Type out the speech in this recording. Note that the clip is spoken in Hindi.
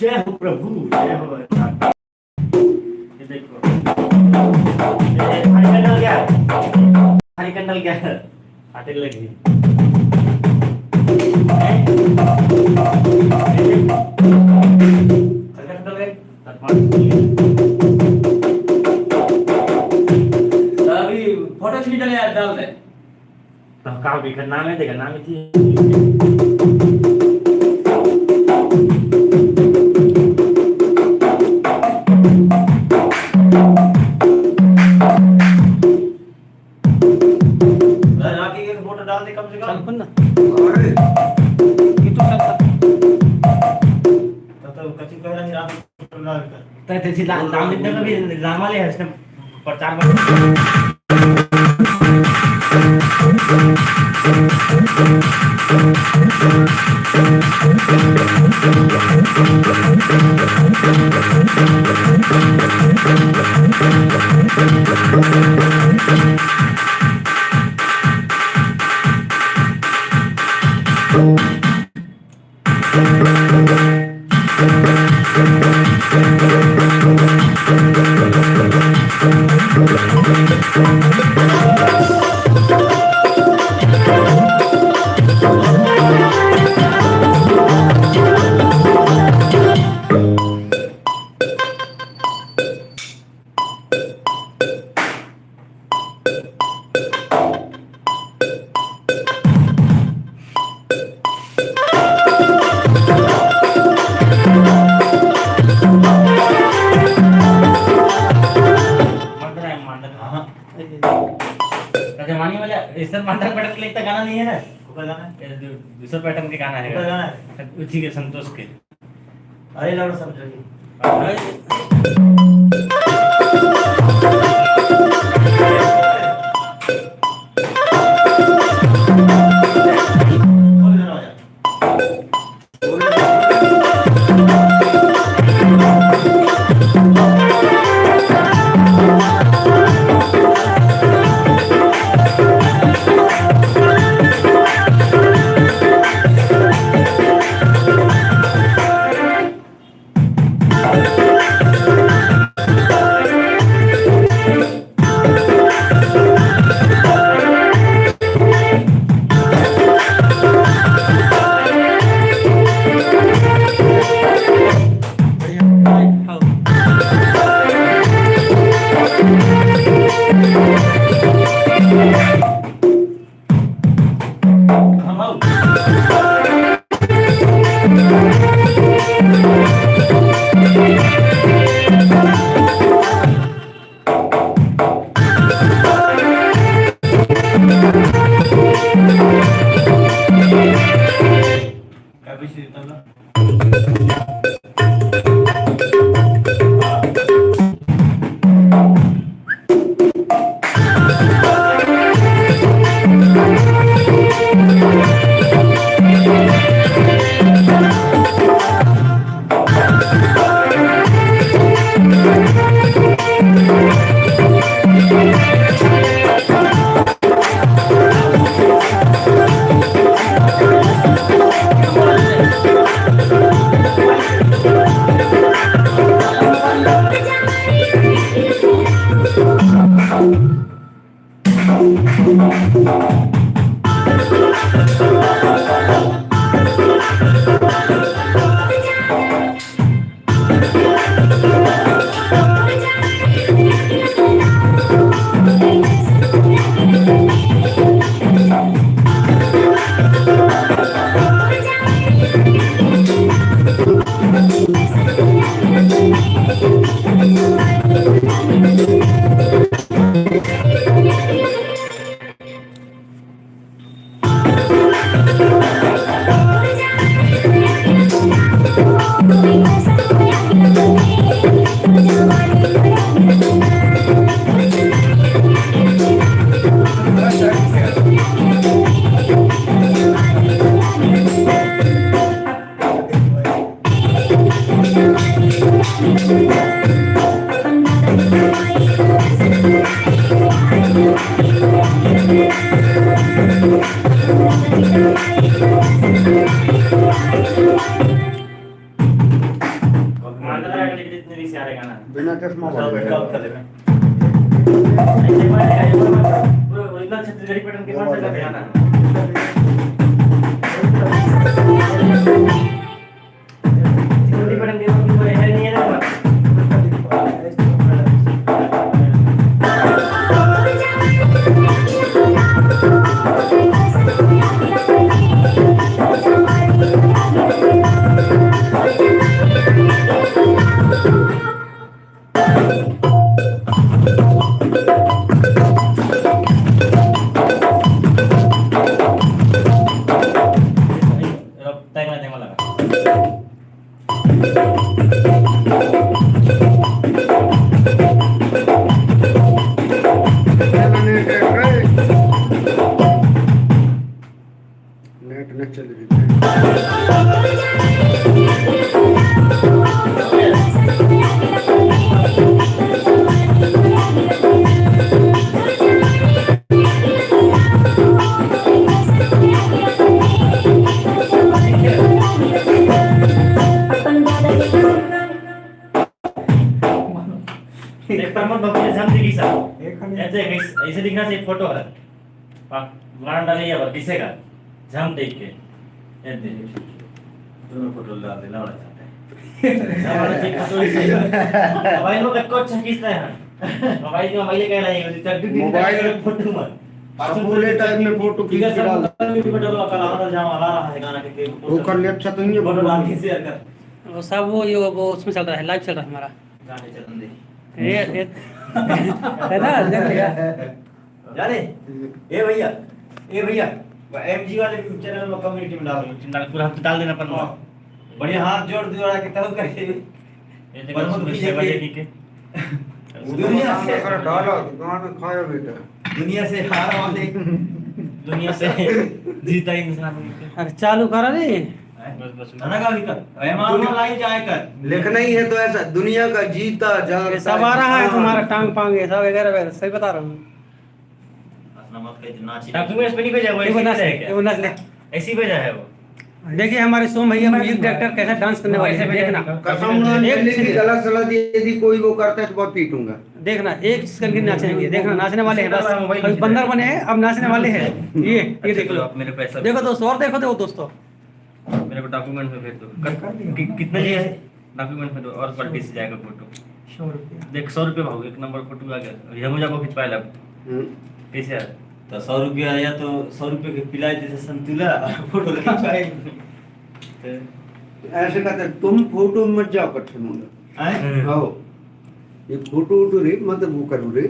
जय हो प्रभु, जय हो। ये देखो, हरिकंडल क्या है? हरिकंडल क्या है? आटे लगी। हरिकंडल है। अभी फोटो खींच ले यार, डाल दे। तो कहाँ भी नाम है, देखा नाम है। फोटो डाल दे कम से कम। ना तो कच्ची कह रहा है आप तो त्याची नाम लिखने का भी नामाले है इसने प्रचार में। जमानी वाले इस मंडल पैटर्न के गाना नहीं है। गाना है दूसरा पैटर्न के गाना है। गाना है उसी के संतोष के। अरे लड़ समझिए। मानता है कि जितने भी सारे गाना बिना चश्मा सब वाले कब कर देना ऐसे माने ये पूरा ओरिजिनल छत्तीसगढ़ी पैटर्न के कौन सा गाना छत्तीसगढ़ी पैटर्न के कोई है नहीं है ना tema lगा नेट न चल रही प्रमोद बाबू ने जम दिखी सर ऐसे दिखना से एक फोटो है गाना डाले या किसे का जम देख के ये देख दोनों फोटो डाल देना वाला चाहते हैं हमारा एक फोटो ही सही मोबाइल में कट अच्छा खींचता है मोबाइल में मोबाइल का नहीं होती तब भी मोबाइल फोटो में पूरे टाइम में फोटो खींच के डाल फोटो का आधा जाम आ रहा है गाना के वो कर ले अच्छा तो नहीं फोटो डाल के शेयर कर वो सब वो उसमें चल रहा है, लाइव चल रहा है हमारा गाने चलन दे ये है ना, देख लिया जाने ए भैया एमजी वाले चैनल में कम्युनिटी में डाल पूरा हम डाल देना पर बढ़िया हाथ जोड़ जोड़ा के तब करके ये देखो सुबह 6 बजे की के दुनिया से डालो दुकान में खाया बेटा दुनिया से हार वाले दुनिया से जीता इंसान अरे चालू करा रे बस खाना का भी कर रहमान लाइन जाए कर लिखना ही है तो ऐसा दुनिया का जीता ये जागता सब आ रहा है तुम्हारा टांग पांग ये सब वगैरह वगैरह सही बता रहा हूँ। असना मत कह नाची डॉक्यूमेंट्स पे नहीं भेजा वो ये बना ऐसे ले, है क्या ये बना ले। ऐसे ही भेजा है वो देखिए हमारे सोम भैया म्यूजिक डायरेक्टर कैसा डांस करने वाले हैं, देखना कसम लेने की गलत सलाह दी यदि कोई वो करता है तो बहुत पीटूंगा देखना एक सेकंड के नाचेंगे, देखना नाचने वाले हैं बस अभी बंदर बने हैं अब नाचने वाले हैं ये देख लो मेरे पैसा देखो दोस्तों और देखो दोस्तों मेरे को डॉक्यूमेंट में भेज दो कितने लिए है डॉक्यूमेंट में दो और क्वालिटी से जाएगा फोटो 100 रुपये देख 100 रुपये भाव एक नंबर फोटो आ गया ये मुझे को खिंचवाए लब कैसे है तो 100 रुपया या तो 100 रुपये के पिलाए जैसे संतुला फोटो खिंचवाए ऐसे कहते तुम फोटो मत जाओ कट्ठे मुंडा आओ ये फोटो रे मतलब वो करो रे